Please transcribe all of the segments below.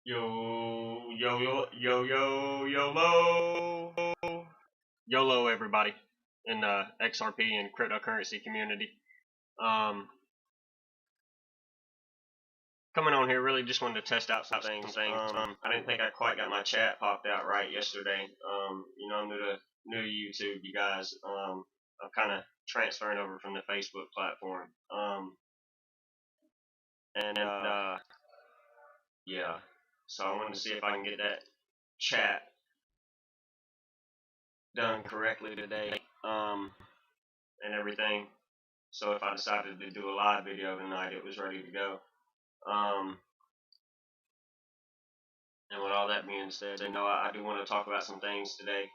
YOLO, YOLO, everybody in the XRP and cryptocurrency community. Coming on here, really just wanted to test out some things. I didn't think I quite got my chat popped out right yesterday. I'm new to YouTube, you guys. I'm kind of transferring over from the Facebook platform. Yeah. So I wanted to see if I can get that chat done correctly today, and everything. So if I decided to do a live video tonight, it was ready to go. And with all that being said, I do want to talk about some things today.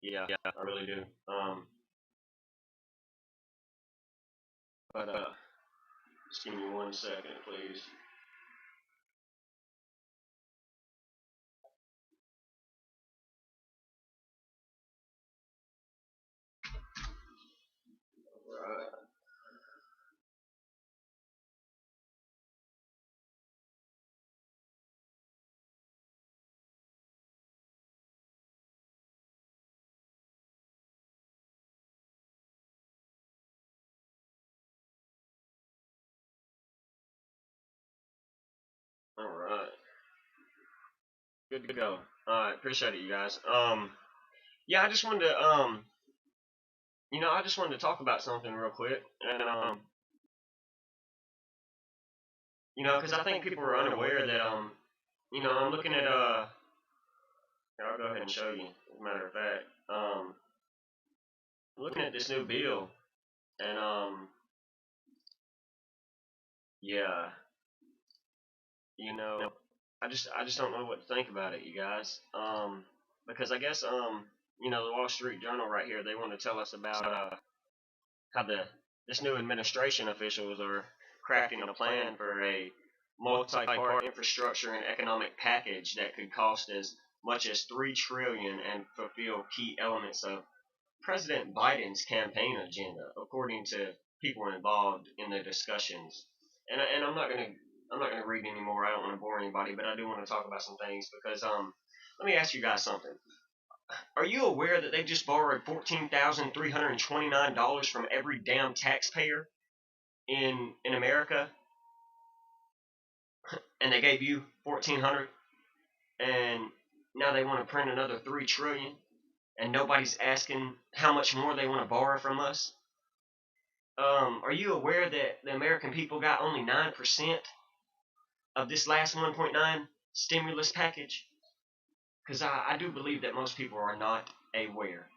Yeah, I really do. But just give me 1 second, please. All right. Good to go. All right, appreciate it, you guys. Yeah, I just wanted to talk about something real quick, and because I think people are unaware that I'm looking at here, I'll go ahead and show you. As a matter of fact, looking at this new bill, and yeah, I just don't know what to think about it, you guys. Because I guess the Wall Street Journal right here, they want to tell us about how this new administration officials are crafting a plan for a multi-part infrastructure and economic package that could cost as much as $3 trillion and fulfill key elements of President Biden's campaign agenda, according to people involved in the discussions. And I'm not gonna read anymore. I don't want to bore anybody, but I do want to talk about some things because let me ask you guys something. Are you aware that they just borrowed $14,329 from every damn taxpayer in America, and they gave you $1,400, and now they want to print another $3 trillion, and nobody's asking how much more they want to borrow from us? Are you aware that the American people got only 9% of this last 1.9 stimulus package? Because I do believe that most people are not aware.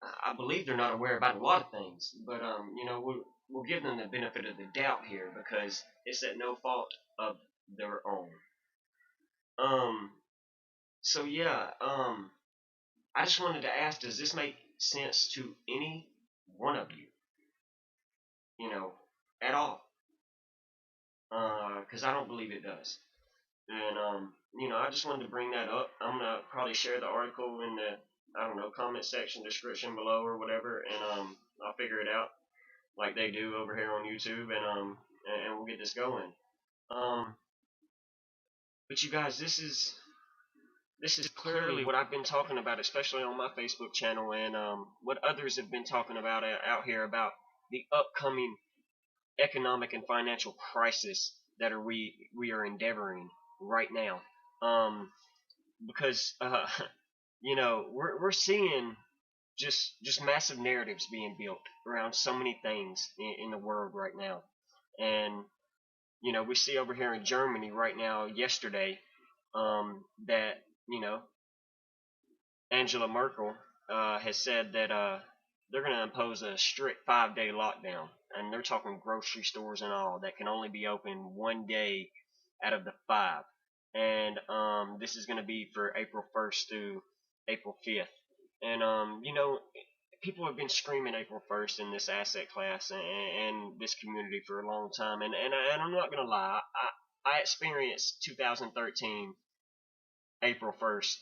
I believe they're not aware about a lot of things, but we'll give them the benefit of the doubt here because it's at no fault of their own. So yeah, I just wanted to ask, does this make sense to any one of you? At all? Because I don't believe it does. And I just wanted to bring that up. I'm gonna probably share the article in the comment section description below or whatever, and I'll figure it out like they do over here on YouTube, and we'll get this going. But you guys, this is clearly what I've been talking about, especially on my Facebook channel, and what others have been talking about out here about the upcoming economic and financial crisis that we are endeavoring right now. Because we're seeing just massive narratives being built around so many things in the world right now. And we see over here in Germany right now yesterday that Angela Merkel has said that they're going to impose a strict 5-day lockdown, and they're talking grocery stores and all that can only be open 1 day out of the 5. And this is going to be for April 1st through April 5th. And people have been screaming April 1st in this asset class and this community for a long time. And I'm not going to lie, I experienced 2013 April 1st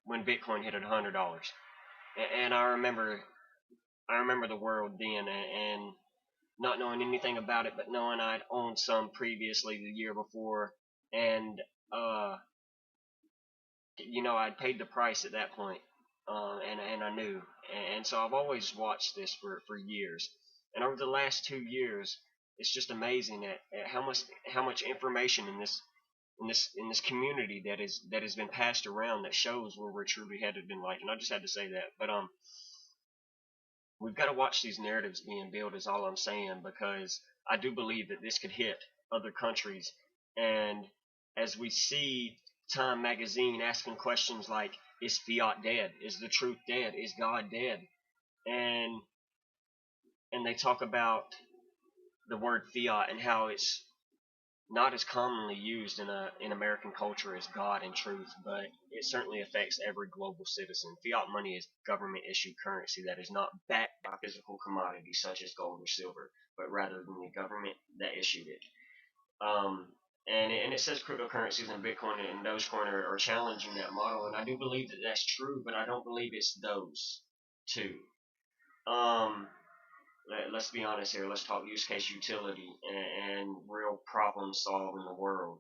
when Bitcoin hit $100. And I remember the world then, and not knowing anything about it, but knowing I'd owned some previously the year before, and uh, I'd paid the price at that point, and I knew, and so I've always watched this for years, and over the last 2 years, it's just amazing at how much information in this community that has been passed around that shows where we're truly headed in life. And I just had to say that, but we've got to watch these narratives being built, is all I'm saying, because I do believe that this could hit other countries. And as we see Time magazine asking questions like, is fiat dead? Is the truth dead? Is God dead? And they talk about the word fiat and how it's not as commonly used in American culture as God and truth, but it certainly affects every global citizen. Fiat money is government issued currency that is not backed by physical commodities such as gold or silver, but rather than the government that issued it. And it says cryptocurrencies and Bitcoin and Dogecoin are challenging that model, and I do believe that that's true, but I don't believe it's those two. Um, let's be honest here. Let's talk use case utility and real problem solving the world.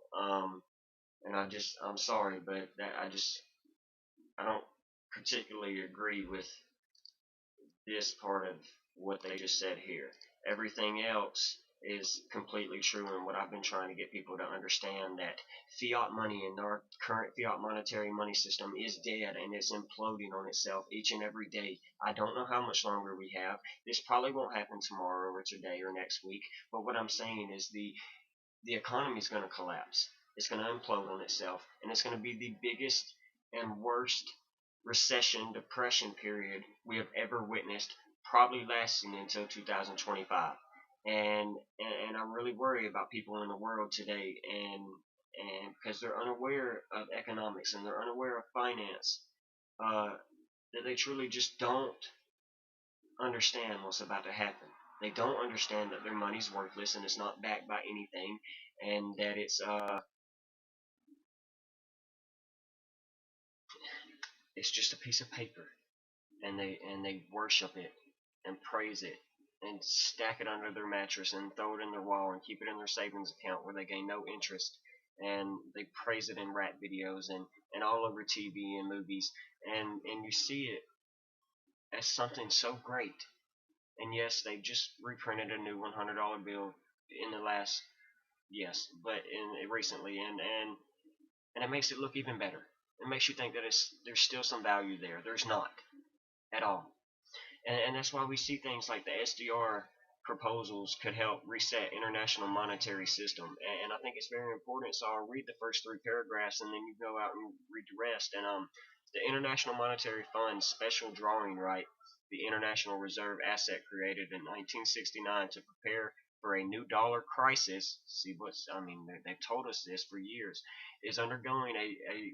And I'm sorry, but I don't particularly agree with this part of what they just said here. Everything else is completely true, and what I've been trying to get people to understand, that fiat money and our current fiat monetary money system is dead, and it's imploding on itself each and every day. I don't know how much longer we have. This probably won't happen tomorrow or today or next week, but what I'm saying is the economy is going to collapse. It's going to implode on itself, and it's going to be the biggest and worst recession, depression period we have ever witnessed, probably lasting until 2025. And I really worry about people in the world today, and because they're unaware of economics and they're unaware of finance, uh, that they truly just don't understand what's about to happen. They don't understand that their money's worthless and it's not backed by anything, and that it's just a piece of paper, and they worship it and praise it and stack it under their mattress and throw it in their wall and keep it in their savings account where they gain no interest, and they praise it in rap videos and all over TV and movies, and you see it as something so great. And yes, they just reprinted a new $100 bill in the last, yes, but in recently, and it makes it look even better. It makes you think that there's still some value there. There's not at all. And that's why we see things like the SDR proposals could help reset international monetary system. And I think it's very important. So I'll read the first three paragraphs, and then you go out and read the rest. And the International Monetary Fund special drawing right, the international reserve asset created in 1969 to prepare for a new dollar crisis. See what's I mean, they've told us this for years, is undergoing a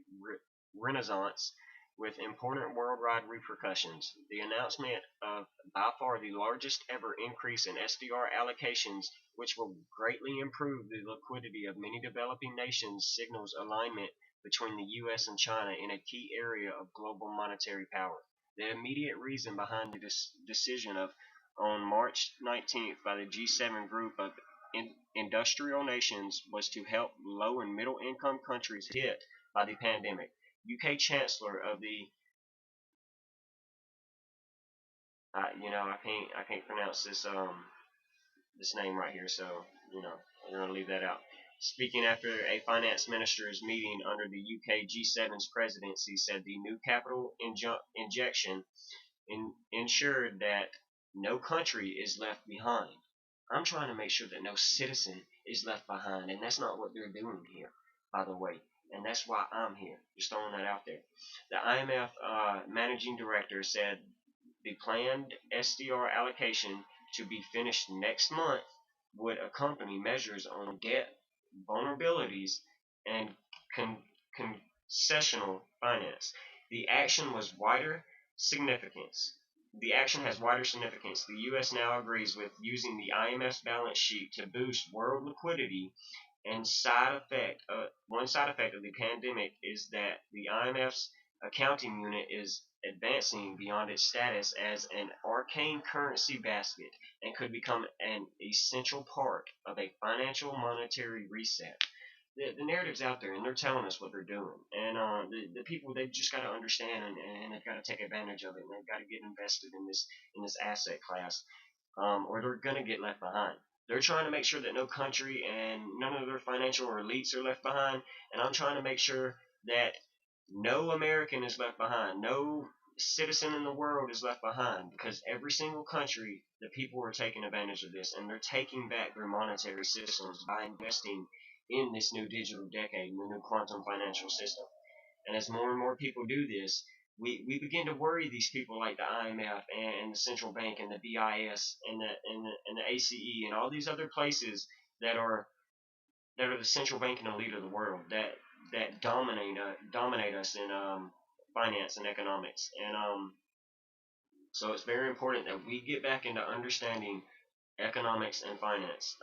renaissance with important worldwide repercussions. The announcement of by far the largest ever increase in SDR allocations, which will greatly improve the liquidity of many developing nations, signals alignment between the U.S. and China in a key area of global monetary power. The immediate reason behind the decision of on March 19th by the G7 group of industrial nations was to help low and middle income countries hit by the pandemic. UK Chancellor of the I can't pronounce this name right here, so we're gonna leave that out. Speaking after a finance minister's meeting under the UK G7's presidency, said the new capital injection ensured that no country is left behind. I'm trying to make sure that no citizen is left behind, and that's not what they're doing here, by the way. And that's why I'm here, just throwing that out there. The IMF managing director said the planned SDR allocation to be finished next month would accompany measures on debt vulnerabilities and con- concessional finance. The action was wider significance. The action has wider significance. The U.S. now agrees with using the IMF's balance sheet to boost world liquidity, and one side effect of the pandemic is that the IMF's accounting unit is advancing beyond its status as an arcane currency basket and could become an essential part of a financial monetary reset. The narrative's out there, and they're telling us what they're doing. And the people, they've just got to understand, and they've got to take advantage of it, and they've got to get invested in this asset class, or they're going to get left behind. They're trying to make sure that no country and none of their financial elites are left behind, and I'm trying to make sure that no American is left behind, no citizen in the world is left behind, because every single country, the people are taking advantage of this, and they're taking back their monetary systems by investing in this new digital decade, in the new quantum financial system. And as more and more people do this, we begin to worry these people like the IMF and the central bank and the BIS and the ACE and all these other places that are the central banking elite of the world that dominate us in finance and economics. And so it's very important that we get back into understanding economics and finance.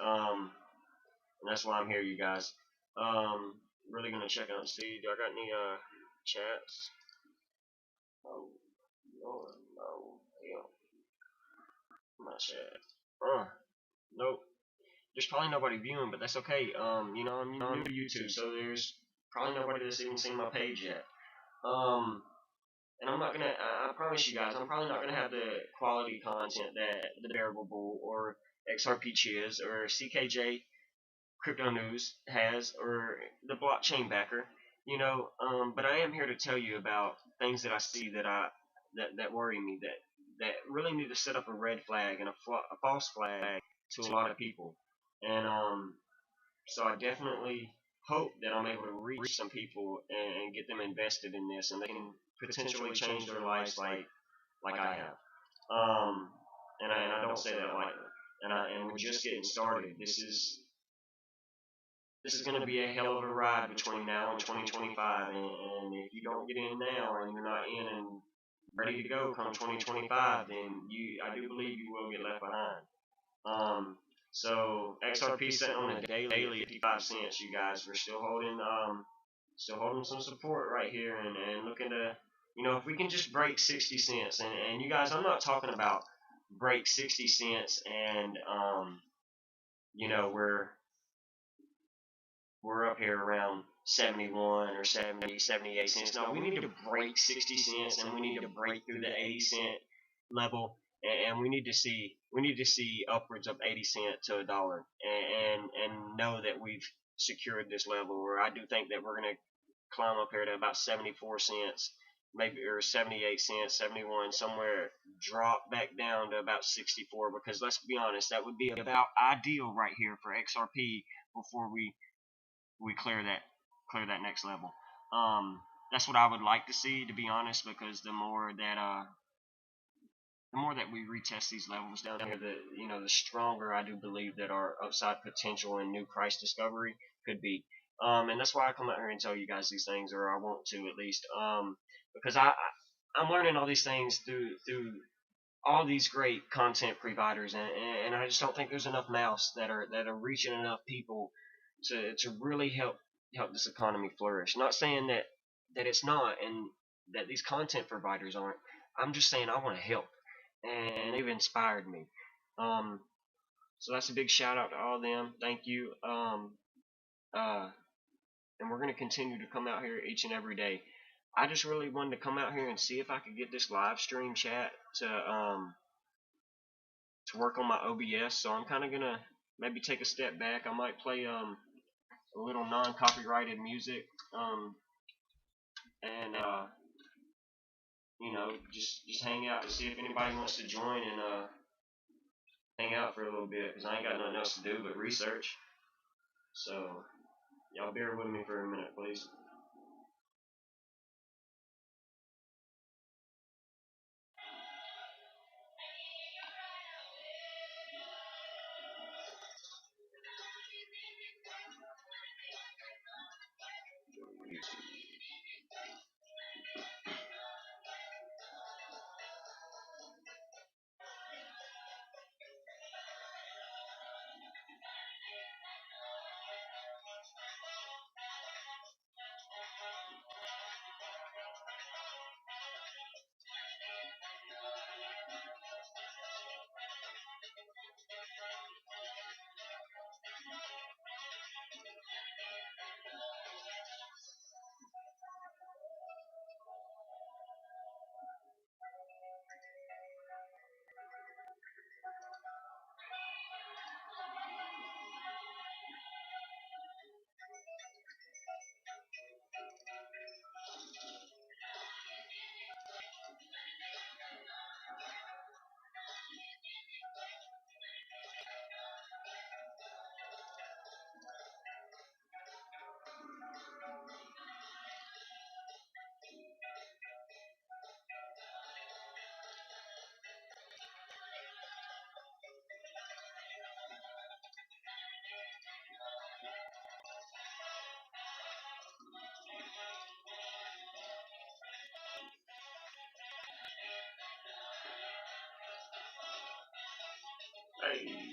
And that's why I'm here, you guys. Really gonna check out and see. Do I got any chats? Oh, Lord, no, hell, my chat. Nope. There's probably nobody viewing, but that's okay. I'm new to YouTube, so there's probably nobody that's even seen my page yet. And I'm not gonna. I promise you guys, I'm probably not gonna have the quality content that the Bearable Bull or XRP Chiz or CKJ Crypto News has, or the blockchain backer, but I am here to tell you about things that I see that worry me, that really need to set up a red flag and a false flag to a lot of people. And so I definitely hope that I'm able to reach some people and get them invested in this, and they can potentially change their lives like I have. And I don't say that lightly. And we're just getting started. This is going to be a hell of a ride between now and 2025, and if you don't get in now and you're not in and ready to go come 2025, then I do believe you will get left behind. So XRP sitting on a daily at 55 cents, you guys. We're still holding some support right here, and looking to, if we can just break 60 cents, and you guys, I'm not talking about break 60 cents and we're up here around 71 or 70, 78 cents. No, we need to break 60 cents, and we need to break through the 80-cent level, and we need to see upwards of 80 cents to $1, and know that we've secured this level. Or I do think that we're going to climb up here to about 74 cents, maybe, or 78 cents, 71, somewhere, drop back down to about 64, because let's be honest, that would be about ideal right here for XRP before we clear that next level. That's what I would like to see, to be honest, because the more that we retest these levels down here, the stronger I do believe that our upside potential and new price discovery could be. And that's why I come out here and tell you guys these things, or I want to at least, because I'm learning all these things through all these great content providers, and I just don't think there's enough mouths that are reaching enough people to really help this economy flourish. Not saying that it's not, and that these content providers aren't. I'm just saying I want to help, and they've inspired me. So that's a big shout out to all of them. Thank you. And we're going to continue to come out here each and every day. I just really wanted to come out here and see if I could get this live stream chat to work on my OBS. So I'm kind of gonna maybe take a step back. I might play a little non-copyrighted music, and just hang out to see if anybody wants to join and hang out for a little bit, because I ain't got nothing else to do but research. So y'all bear with me for a minute, please. Hey.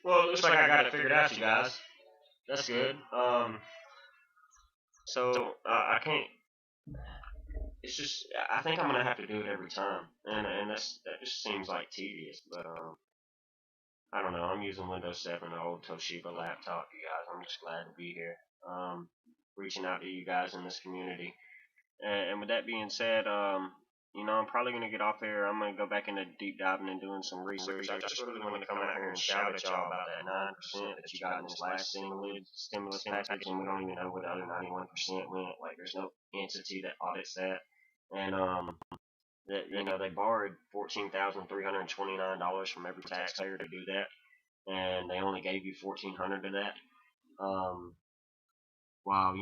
Well, it looks like I got it figured out, you guys. That's good. So I can't. It's just I think I'm gonna have to do it every time, and that just seems like tedious. But I don't know. I'm using Windows 7, an old Toshiba laptop, you guys. I'm just glad to be here. Reaching out to you guys in this community. And with that being said, I'm probably gonna get off here. I'm gonna go back into deep diving and doing some research. I just really want to come out here and shout at y'all about that 9% that you got in this last stimulus package, and we don't even know where the other 91% went. Like, there's no entity that audits that. And that they borrowed $14,329 from every taxpayer to do that, and they only gave you $1,400 of that. Um, while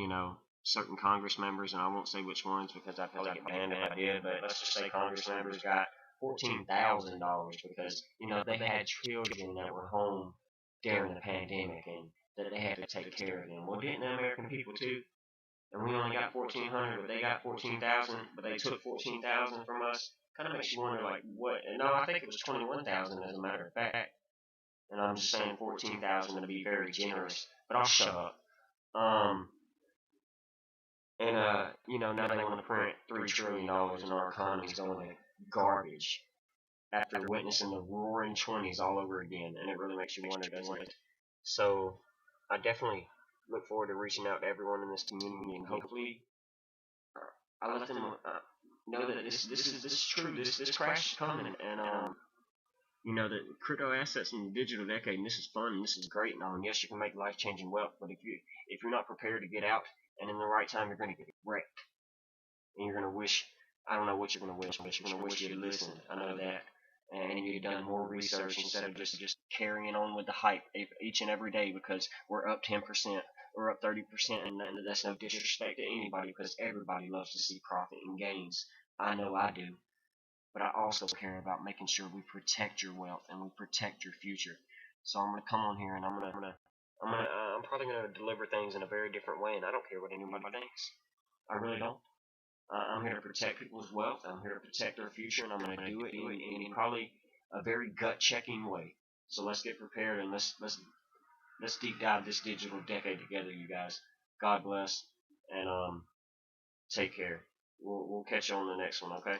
certain Congress members, and I won't say which ones because I'd probably get banned if I did, but let's just say Congress members got $14,000 because they had children that were home during the pandemic and that they had to take care of them. Well, didn't the American people too? And we only got 1,400, but they got 14,000, but they took 14,000 from us. Kind of makes you wonder, like, what? And no, I think it was 21,000 as a matter of fact. And I'm just saying 14,000 to be very generous, but I'll shut up. Now they want to print $3 trillion and our economy's going to garbage after witnessing the roaring 20s all over again, and it really makes you wonder, doesn't it? So, I definitely look forward to reaching out to everyone in this community, and hopefully, I let them know that this is true. This crash is coming, and the crypto assets in the digital decade, and this is fun, and this is great, and yes, you can make life changing wealth, but if you're not prepared to get out, and in the right time, you're going to get wrecked, and you're going to wish. I don't know what you're going to wish, but you're going to wish you'd listened. I know that. And you've done more research instead of just carrying on with the hype each and every day because we're up 10%, we're up 30%, and that's no disrespect to anybody because everybody loves to see profit and gains. I know I do, but I also care about making sure we protect your wealth and we protect your future. So I'm gonna come on here and I'm probably gonna deliver things in a very different way, and I don't care what anybody thinks. I really don't. I'm here to protect people's wealth. I'm here to protect their future, and I'm going to do it in probably a very gut-checking way. So let's get prepared and let's deep dive this digital decade together, you guys. God bless, and take care. We'll catch you on the next one, okay?